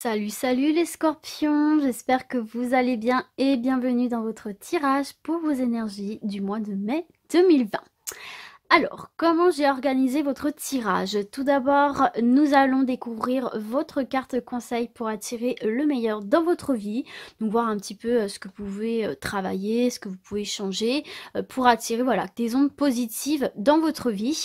Salut, salut les scorpions, j'espère que vous allez bien et bienvenue dans votre tirage pour vos énergies du mois de mai 2020. Alors, comment j'ai organisé votre tirage? Tout d'abord, nous allons découvrir votre carte conseil pour attirer le meilleur dans votre vie. Donc, voir un petit peu ce que vous pouvez travailler, ce que vous pouvez changer pour attirer des ondes positives dans votre vie.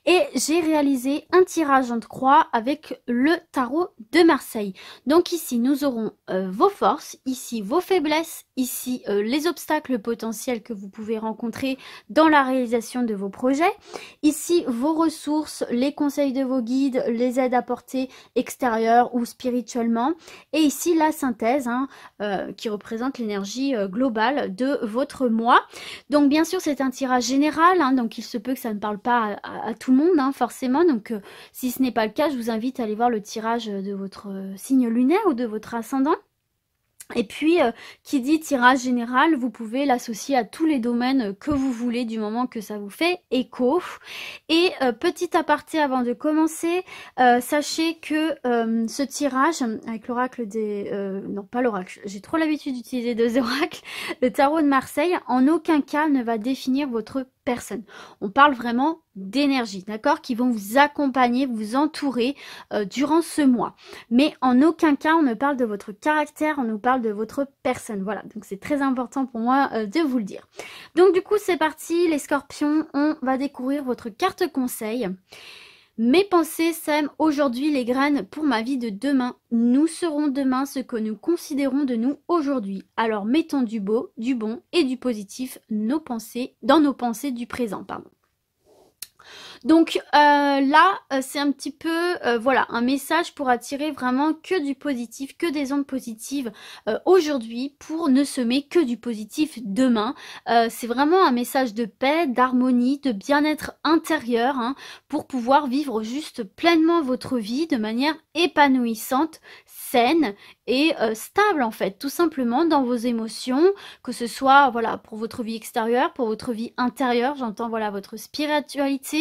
Et j'ai réalisé un tirage en croix avec le tarot de Marseille. Donc ici, nous aurons vos forces, ici vos faiblesses, ici les obstacles potentiels que vous pouvez rencontrer dans la réalisation de vos projets. Ici, vos ressources, les conseils de vos guides, les aides apportées extérieures ou spirituellement. Et ici, la synthèse qui représente l'énergie globale de votre mois. Donc, bien sûr, c'est un tirage général. Donc, il se peut que ça ne parle pas à tout le monde, forcément. Donc, si ce n'est pas le cas, je vous invite à aller voir le tirage de votre signe lunaire ou de votre ascendant. Et puis, qui dit tirage général, vous pouvez l'associer à tous les domaines que vous voulez du moment que ça vous fait écho. Et petit aparté avant de commencer, sachez que ce tirage, avec l'oracle des... non, pas l'oracle, j'ai trop l'habitude d'utiliser deux oracles, le tarot de Marseille, en aucun cas ne va définir votre personne. On parle vraiment d'énergie, d'accord, qui vont vous accompagner, vous entourer durant ce mois. Mais en aucun cas, on ne parle de votre caractère, on nous parle de votre personne. Voilà, donc c'est très important pour moi de vous le dire. Donc du coup, c'est parti, les scorpions, on va découvrir votre carte conseil. Mes pensées sèment aujourd'hui les graines pour ma vie de demain. Nous serons demain ce que nous considérons de nous aujourd'hui. Alors mettons du beau, du bon et du positif dans nos pensées du présent. Donc là, c'est un petit peu un message pour attirer vraiment que du positif, que des ondes positives aujourd'hui pour ne semer que du positif demain. C'est vraiment un message de paix, d'harmonie, de bien-être intérieur pour pouvoir vivre juste pleinement votre vie de manière épanouissante, saine et stable en fait, tout simplement dans vos émotions, que ce soit pour votre vie extérieure, pour votre vie intérieure, j'entends votre spiritualité.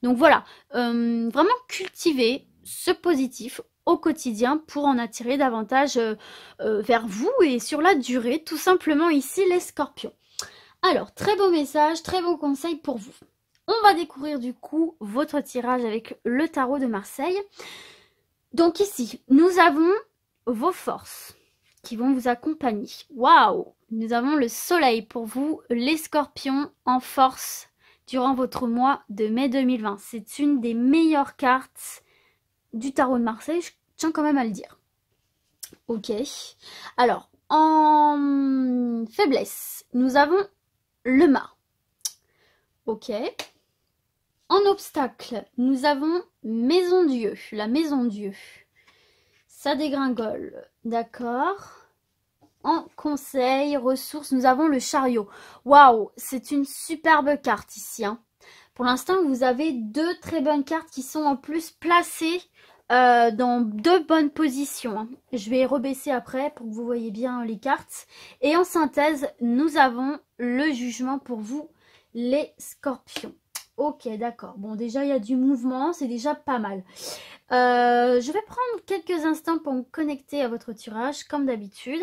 Donc voilà, vraiment cultiver ce positif au quotidien pour en attirer davantage vers vous et sur la durée, tout simplement ici les scorpions. Alors, très beau message, très beau conseil pour vous. On va découvrir du coup votre tirage avec le tarot de Marseille. Donc ici, nous avons vos forces qui vont vous accompagner. Waouh! Nous avons le soleil pour vous, les scorpions en force durant votre mois de mai 2020. C'est une des meilleures cartes du tarot de Marseille, je tiens quand même à le dire. Ok. Alors, en faiblesse, nous avons le mât. Ok. En obstacle, nous avons Maison Dieu, la Maison Dieu. Ça dégringole, d'accord. En conseil, ressources, nous avons le chariot. Waouh, c'est une superbe carte ici. Pour l'instant, vous avez deux très bonnes cartes qui sont en plus placées dans deux bonnes positions. Je vais rebaisser après pour que vous voyez bien les cartes. Et en synthèse, nous avons le jugement pour vous, les scorpions. Ok, d'accord. Bon, déjà, il y a du mouvement, c'est déjà pas mal. Je vais prendre quelques instants pour me connecter à votre tirage, comme d'habitude.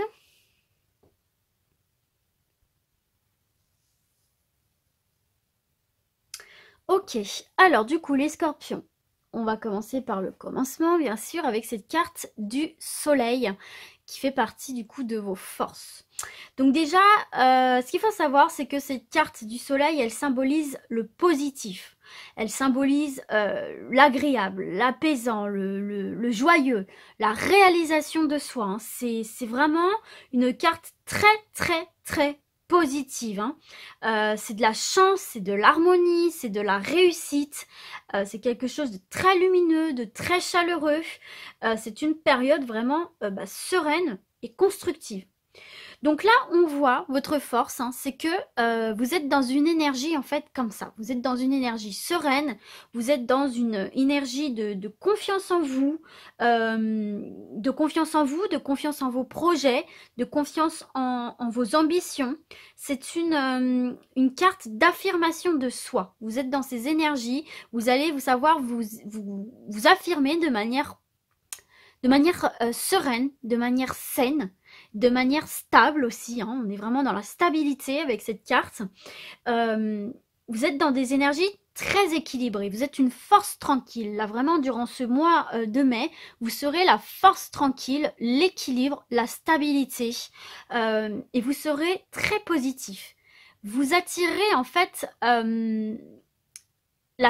Ok, alors du coup les scorpions, on va commencer par le commencement bien sûr avec cette carte du soleil qui fait partie du coup de vos forces. Donc déjà, ce qu'il faut savoir c'est que cette carte du soleil elle symbolise le positif, elle symbolise l'agréable, l'apaisant, le joyeux, la réalisation de soi. C'est vraiment une carte très positive. C'est de la chance, c'est de l'harmonie, c'est de la réussite. C'est quelque chose de très lumineux, de très chaleureux. C'est une période vraiment sereine et constructive. Donc là, on voit votre force, c'est que vous êtes dans une énergie en fait comme ça. Vous êtes dans une énergie sereine, vous êtes dans une énergie de confiance en vous, de confiance en vos projets, de confiance en vos ambitions. C'est une carte d'affirmation de soi. Vous êtes dans ces énergies, vous allez savoir vous affirmer de manière de manière sereine, de manière saine, de manière stable aussi, hein. On est vraiment dans la stabilité avec cette carte. Vous êtes dans des énergies très équilibrées, vous êtes une force tranquille. Là vraiment durant ce mois de mai, vous serez la force tranquille, l'équilibre, la stabilité et vous serez très positif. Vous attirez en fait la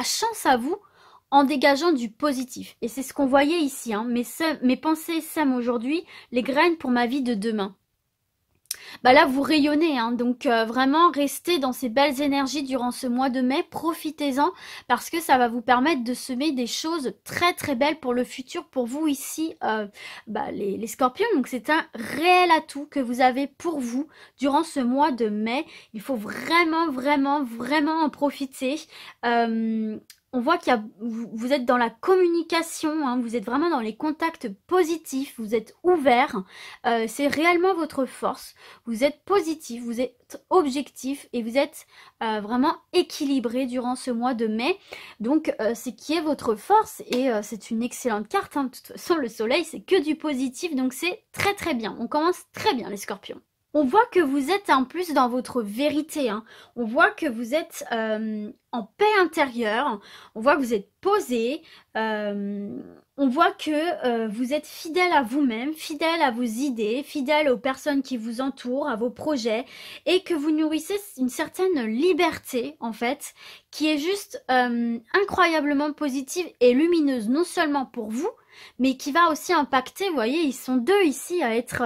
chance à vous en dégageant du positif. Et c'est ce qu'on voyait ici, hein. Mes pensées sèment aujourd'hui les graines pour ma vie de demain. Bah là, vous rayonnez, hein, donc vraiment restez dans ces belles énergies durant ce mois de mai, profitez-en parce que ça va vous permettre de semer des choses très très belles pour le futur, pour vous ici, les scorpions. Donc c'est un réel atout que vous avez pour vous durant ce mois de mai. Il faut vraiment, vraiment, vraiment en profiter. On voit vous êtes dans la communication, hein, vous êtes vraiment dans les contacts positifs, vous êtes ouvert, c'est réellement votre force, vous êtes positif, vous êtes objectif et vous êtes vraiment équilibré durant ce mois de mai. Donc c'est qui est votre force et c'est une excellente carte, hein. De toute façon le soleil c'est que du positif, donc c'est très très bien, on commence très bien les scorpions. On voit que vous êtes en plus dans votre vérité, hein. On voit que vous êtes en paix intérieure, on voit que vous êtes posé, on voit que vous êtes fidèle à vous-même, fidèle à vos idées, fidèle aux personnes qui vous entourent, à vos projets, et que vous nourrissez une certaine liberté, en fait, qui est juste incroyablement positive et lumineuse, non seulement pour vous, mais qui va aussi impacter, vous voyez, ils sont deux ici à être,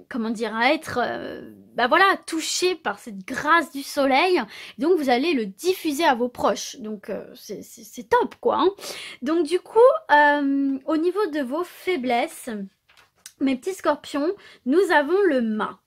comment dire, à être, touchés par cette grâce du soleil. Donc vous allez le diffuser à vos proches. Donc c'est top, quoi, hein. Donc du coup, au niveau de vos faiblesses, mes petits scorpions, nous avons le mât.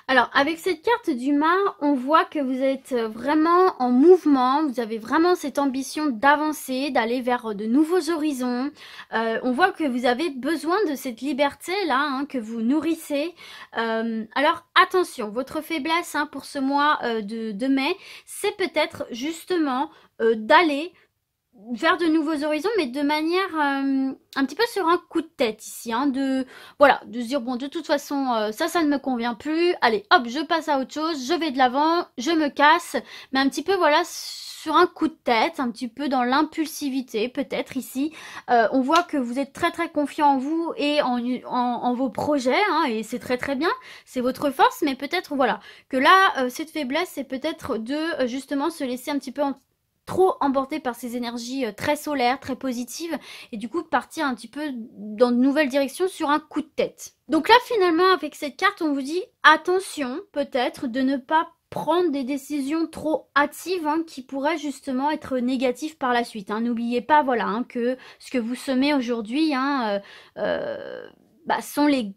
Alors, avec cette carte du mât, on voit que vous êtes vraiment en mouvement, vous avez vraiment cette ambition d'avancer, d'aller vers de nouveaux horizons. On voit que vous avez besoin de cette liberté-là, hein, que vous nourrissez. Alors, attention, votre faiblesse, hein, pour ce mois de mai, c'est peut-être justement d'aller vers de nouveaux horizons, mais de manière un petit peu sur un coup de tête ici, hein, de se dire bon, de toute façon ça ne me convient plus, allez hop, je passe à autre chose, je vais de l'avant, je me casse, mais un petit peu voilà sur un coup de tête, un petit peu dans l'impulsivité peut-être ici. On voit que vous êtes très très confiant en vous et en vos projets, hein, et c'est très très bien, c'est votre force, mais peut-être voilà que là cette faiblesse c'est peut-être de justement se laisser un petit peu trop emporté par ces énergies très solaires, très positives, et du coup de partir un petit peu dans de nouvelles directions sur un coup de tête. Donc là finalement avec cette carte on vous dit attention peut-être de ne pas prendre des décisions trop hâtives, hein, qui pourraient justement être négatives par la suite, hein. N'oubliez pas voilà, hein, que ce que vous semez aujourd'hui, hein, sont les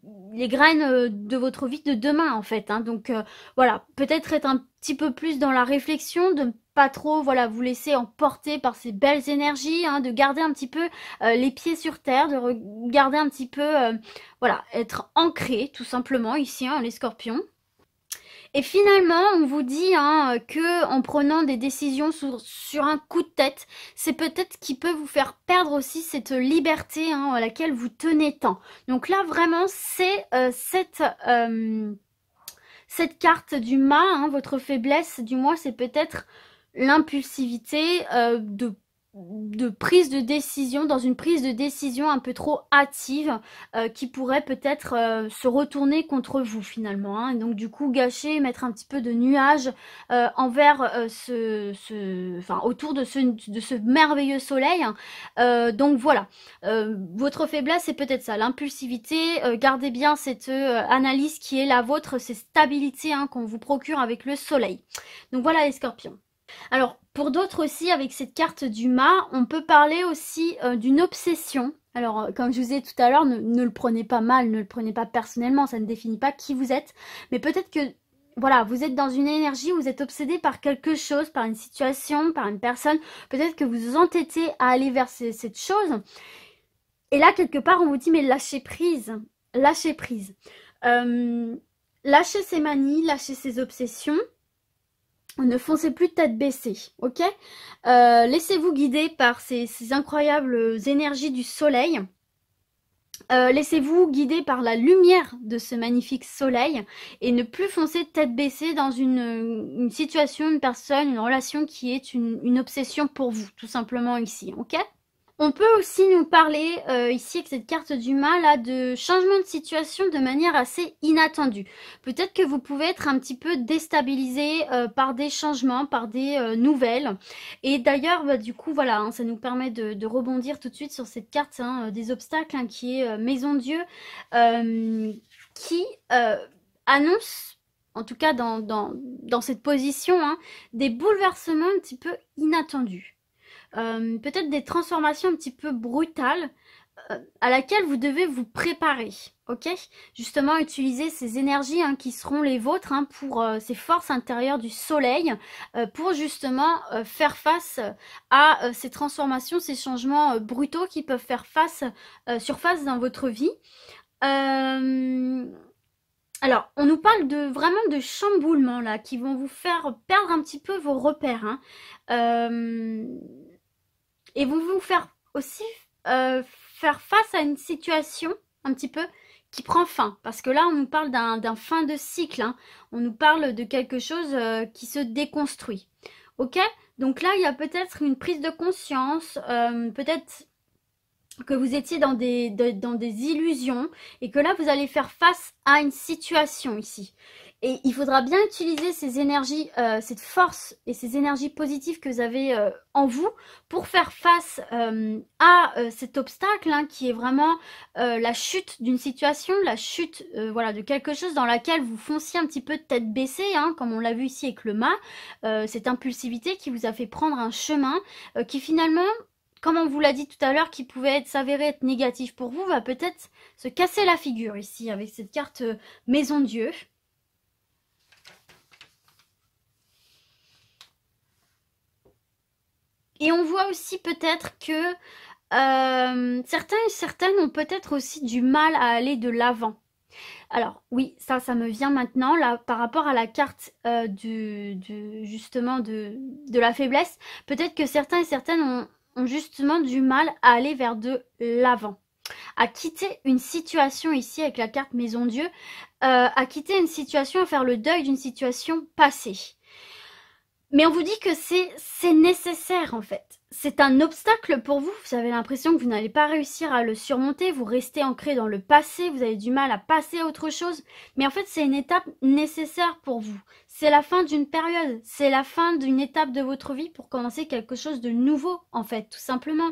graines de votre vie de demain en fait, hein. Donc voilà, peut-être être un petit peu plus dans la réflexion, de pas trop voilà vous laisser emporter par ces belles énergies, hein, de garder un petit peu les pieds sur terre, de regarder un petit peu voilà, être ancré tout simplement ici, hein, les scorpions. Et finalement, on vous dit, hein, que en prenant des décisions sur un coup de tête, c'est peut-être qui peut vous faire perdre aussi cette liberté, hein, à laquelle vous tenez tant. Donc là, vraiment, c'est cette carte du mât, hein, votre faiblesse du mois, c'est peut-être l'impulsivité de prise de décision, dans une prise de décision un peu trop hâtive, qui pourrait peut-être se retourner contre vous finalement, hein. Donc du coup gâcher, mettre un petit peu de nuages autour de ce merveilleux soleil, hein. Donc voilà, votre faiblesse c'est peut-être ça, l'impulsivité. Gardez bien cette analyse qui est la vôtre, cette stabilité, hein, qu'on vous procure avec le soleil. Donc voilà les scorpions. Alors, pour d'autres aussi, avec cette carte du mât, on peut parler aussi d'une obsession. Alors, comme je vous ai dit tout à l'heure, ne le prenez pas mal, ne le prenez pas personnellement, ça ne définit pas qui vous êtes. Mais peut-être que, voilà, vous êtes dans une énergie où vous êtes obsédé par quelque chose, par une situation, par une personne. Peut-être que vous vous entêtez à aller vers cette chose. Et là, quelque part, on vous dit, mais lâchez prise. Lâchez prise. Lâchez ces manies, lâchez ces obsessions. Ne foncez plus tête baissée, ok? Laissez-vous guider par ces incroyables énergies du soleil. Laissez-vous guider par la lumière de ce magnifique soleil et ne plus foncer tête baissée dans une situation, une personne, une relation qui est une obsession pour vous, tout simplement ici, ok? On peut aussi nous parler ici avec cette carte du mal là, de changement de situation de manière assez inattendue. Peut-être que vous pouvez être un petit peu déstabilisé par des changements, par des nouvelles. Et d'ailleurs, bah, du coup, voilà, hein, ça nous permet de rebondir tout de suite sur cette carte des obstacles qui est Maison Dieu, qui annonce, en tout cas dans cette position, hein, des bouleversements un petit peu inattendus. Peut-être des transformations un petit peu brutales à laquelle vous devez vous préparer, ok? Justement, utiliser ces énergies qui seront les vôtres pour ces forces intérieures du soleil pour justement faire face à ces transformations, ces changements brutaux qui peuvent faire surface dans votre vie. Alors, on nous parle vraiment de chamboulements là, qui vont vous faire perdre un petit peu vos repères. Et vont vous faire aussi faire face à une situation un petit peu qui prend fin. Parce que là, on nous parle d'un fin de cycle. On nous parle de quelque chose qui se déconstruit. Ok? Donc là, il y a peut-être une prise de conscience, peut-être que vous étiez dans des illusions et que là, vous allez faire face à une situation ici. Et il faudra bien utiliser ces énergies, cette force et ces énergies positives que vous avez en vous pour faire face à cet obstacle qui est vraiment la chute d'une situation, la chute voilà, de quelque chose dans laquelle vous fonciez un petit peu de tête baissée, comme on l'a vu ici avec le mât, cette impulsivité qui vous a fait prendre un chemin qui finalement, comme on vous l'a dit tout à l'heure, qui pouvait s'avérer être négatif pour vous, va peut-être se casser la figure ici avec cette carte Maison Dieu. Et on voit aussi peut-être que certains et certaines ont peut-être aussi du mal à aller de l'avant. Alors oui, ça me vient maintenant là par rapport à la carte justement de la faiblesse. Peut-être que certains et certaines ont justement du mal à aller vers de l'avant, à quitter une situation ici avec la carte Maison Dieu, à quitter une situation, à faire le deuil d'une situation passée. Mais on vous dit que c'est nécessaire en fait. C'est un obstacle pour vous. Vous avez l'impression que vous n'allez pas réussir à le surmonter. Vous restez ancré dans le passé. Vous avez du mal à passer à autre chose. Mais en fait, c'est une étape nécessaire pour vous. C'est la fin d'une période. C'est la fin d'une étape de votre vie pour commencer quelque chose de nouveau, en fait, tout simplement.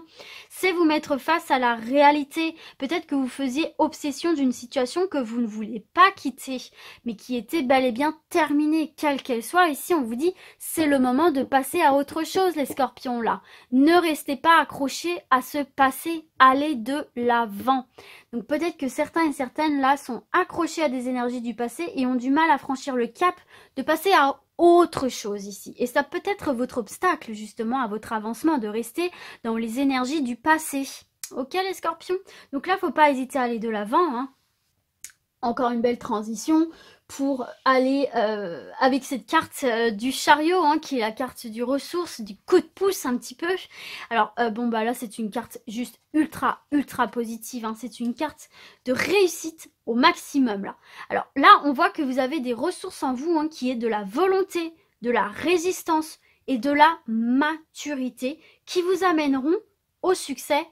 C'est vous mettre face à la réalité. Peut-être que vous faisiez obsession d'une situation que vous ne voulez pas quitter, mais qui était bel et bien terminée, quelle qu'elle soit. Ici, on vous dit, c'est le moment de passer à autre chose, les scorpions, là. Ne restez pas accrochés à ce passé, allez de l'avant. Donc peut-être que certains et certaines là sont accrochés à des énergies du passé et ont du mal à franchir le cap de passer à autre chose ici. Et ça peut être votre obstacle justement à votre avancement, de rester dans les énergies du passé. Ok les scorpions? Donc là, faut pas hésiter à aller de l'avant. Encore une belle transition pour aller avec cette carte du chariot, qui est la carte du ressource, du coup de pouce un petit peu. Alors bon bah là c'est une carte juste ultra positive, c'est une carte de réussite au maximum là. Alors là on voit que vous avez des ressources en vous qui est de la volonté, de la résistance et de la maturité qui vous amèneront au succès,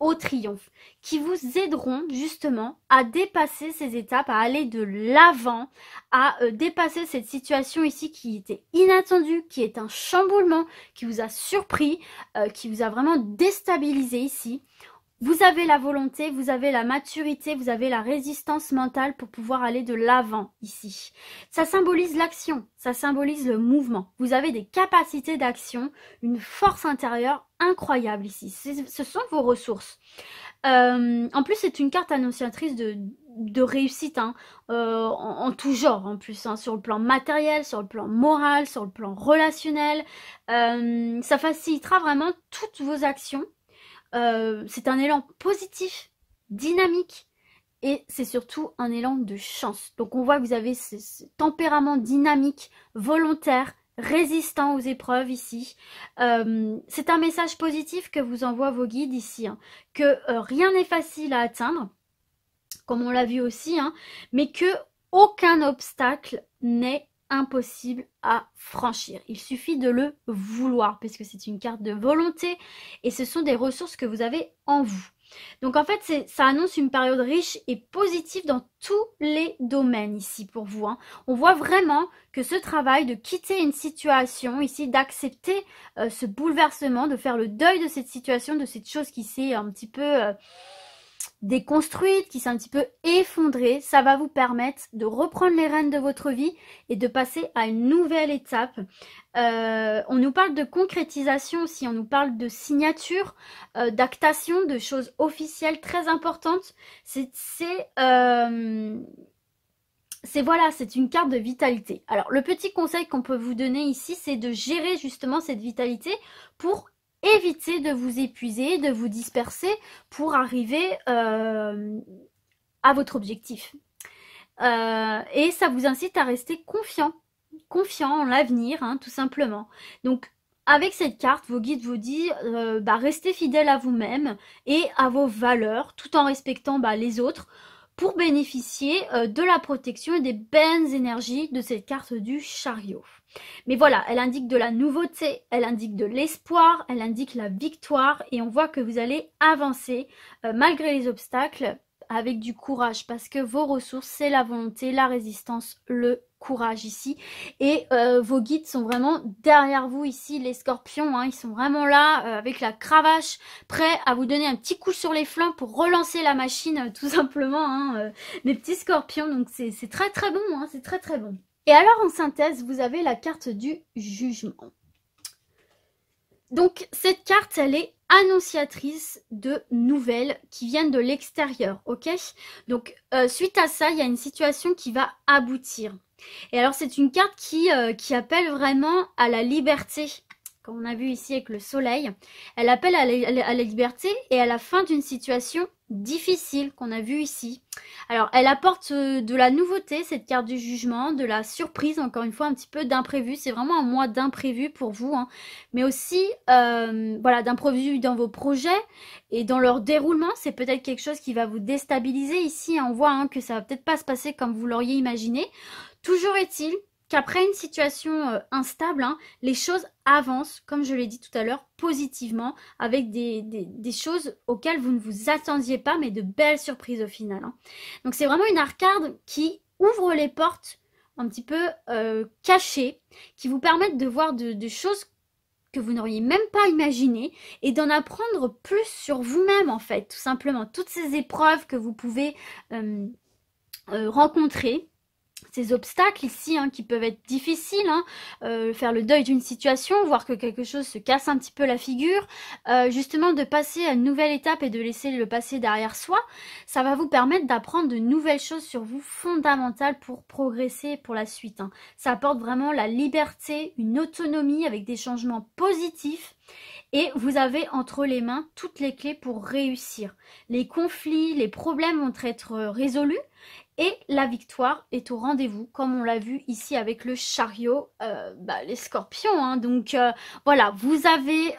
au triomphe, qui vous aideront justement à dépasser ces étapes, à aller de l'avant, à dépasser cette situation ici qui était inattendue, qui est un chamboulement, qui vous a surpris, qui vous a vraiment déstabilisé ici. Vous avez la volonté, vous avez la maturité, vous avez la résistance mentale pour pouvoir aller de l'avant ici. Ça symbolise l'action, ça symbolise le mouvement. Vous avez des capacités d'action, une force intérieure incroyable ici. Ce sont vos ressources. En plus, c'est une carte annonciatrice de réussite en tout genre en plus, sur le plan matériel, sur le plan moral, sur le plan relationnel. Ça facilitera vraiment toutes vos actions. C'est un élan positif, dynamique et c'est surtout un élan de chance. Donc on voit que vous avez ce tempérament dynamique, volontaire, résistant aux épreuves ici. C'est un message positif que vous envoient vos guides ici, que rien n'est facile à atteindre. comme on l'a vu aussi, hein, mais que aucun obstacle n'est impossible à franchir. Il suffit de le vouloir, puisque c'est une carte de volonté et ce sont des ressources que vous avez en vous. Donc en fait, ça annonce une période riche et positive dans tous les domaines ici pour vous, hein. On voit vraiment que ce travail de quitter une situation ici, d'accepter ce bouleversement, de faire le deuil de cette situation, de cette chose qui s'est un petit peu déconstruite, qui s'est un petit peu effondrée, ça va vous permettre de reprendre les rênes de votre vie et de passer à une nouvelle étape. On nous parle de concrétisation aussi, on nous parle de signature, d'actation, de choses officielles très importantes. Voilà, c'est une carte de vitalité. Alors, le petit conseil qu'on peut vous donner ici, c'est de gérer justement cette vitalité pour éviter de vous épuiser, de vous disperser pour arriver à votre objectif. Et ça vous incite à rester confiant en l'avenir, hein, tout simplement. Donc, avec cette carte, vos guides vous disent restez fidèle à vous-même et à vos valeurs, tout en respectant les autres, pour bénéficier de la protection et des belles énergies de cette carte du chariot. Mais voilà, elle indique de la nouveauté, elle indique de l'espoir, elle indique la victoire et on voit que vous allez avancer malgré les obstacles avec du courage parce que vos ressources, c'est la volonté, la résistance, le courage ici. Et vos guides sont vraiment derrière vous ici, les scorpions, hein, ils sont vraiment là avec la cravache, prêts à vous donner un petit coup sur les flancs pour relancer la machine tout simplement, hein, les petits scorpions. Donc c'est très très bon, hein, c'est très très bon. Et alors en synthèse, vous avez la carte du jugement. Donc cette carte, elle est annonciatrice de nouvelles qui viennent de l'extérieur, ok? Donc suite à ça, il y a une situation qui va aboutir. Et alors c'est une carte qui appelle vraiment à la liberté. Comme on a vu ici avec le soleil, elle appelle à la liberté et à la fin d'une situation difficile qu'on a vu ici. Alors elle apporte de la nouveauté, cette carte du jugement, de la surprise, encore une fois un petit peu d'imprévu. C'est vraiment un mois d'imprévu pour vous, hein. Mais aussi voilà, d'imprévu dans vos projets et dans leur déroulement. C'est peut-être quelque chose qui va vous déstabiliser ici, hein. On voit que ça va peut-être pas se passer comme vous l'auriez imaginé. Toujours est-il qu'après une situation instable, hein, les choses avancent, comme je l'ai dit tout à l'heure, positivement, avec des choses auxquelles vous ne vous attendiez pas, mais de belles surprises au final, hein. Donc c'est vraiment une arcade qui ouvre les portes un petit peu cachées, qui vous permettent de voir de choses que vous n'auriez même pas imaginées et d'en apprendre plus sur vous-même en fait, tout simplement. Toutes ces épreuves que vous pouvez rencontrer, ces obstacles ici, hein, qui peuvent être difficiles, hein, faire le deuil d'une situation, voir que quelque chose se casse un petit peu la figure, justement de passer à une nouvelle étape et de laisser le passé derrière soi, ça va vous permettre d'apprendre de nouvelles choses sur vous fondamentales pour progresser pour la suite, hein. Ça apporte vraiment la liberté, une autonomie avec des changements positifs. Et vous avez entre les mains toutes les clés pour réussir. Les conflits, les problèmes vont être résolus et la victoire est au rendez-vous, comme on l'a vu ici avec le chariot, les scorpions, hein. Donc voilà, vous avez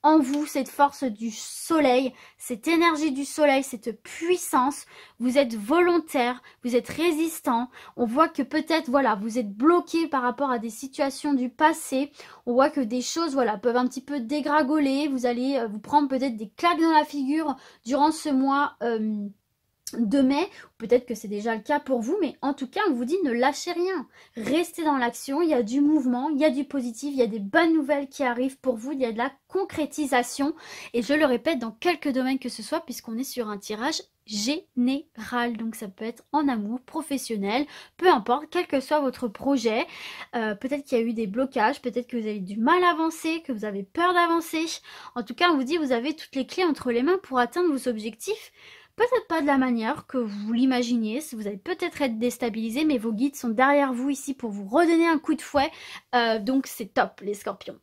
en vous cette force du soleil, cette énergie du soleil, cette puissance. Vous êtes volontaire, vous êtes résistant. On voit que peut-être, voilà, vous êtes bloqué par rapport à des situations du passé. On voit que des choses, voilà, peuvent un petit peu dégringoler. Vous allez vous prendre peut-être des claques dans la figure durant ce mois de mai, peut-être que c'est déjà le cas pour vous, mais en tout cas on vous dit ne lâchez rien, restez dans l'action, il y a du mouvement, il y a du positif, il y a des bonnes nouvelles qui arrivent pour vous, il y a de la concrétisation et je le répète dans quelques domaines que ce soit puisqu'on est sur un tirage général, donc ça peut être en amour, professionnel, peu importe, quel que soit votre projet. Peut-être qu'il y a eu des blocages, peut-être que vous avez du mal à avancer, que vous avez peur d'avancer. En tout cas on vous dit vous avez toutes les clés entre les mains pour atteindre vos objectifs. Peut-être pas de la manière que vous l'imaginiez, vous allez peut-être être déstabilisé, mais vos guides sont derrière vous ici pour vous redonner un coup de fouet, donc c'est top les scorpions.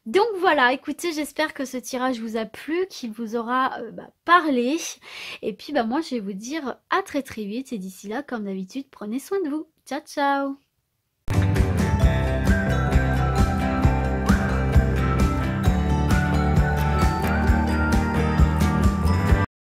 Donc voilà, écoutez, j'espère que ce tirage vous a plu, qu'il vous aura parlé, et puis moi je vais vous dire à très très vite, et d'ici là, comme d'habitude, prenez soin de vous. Ciao ciao.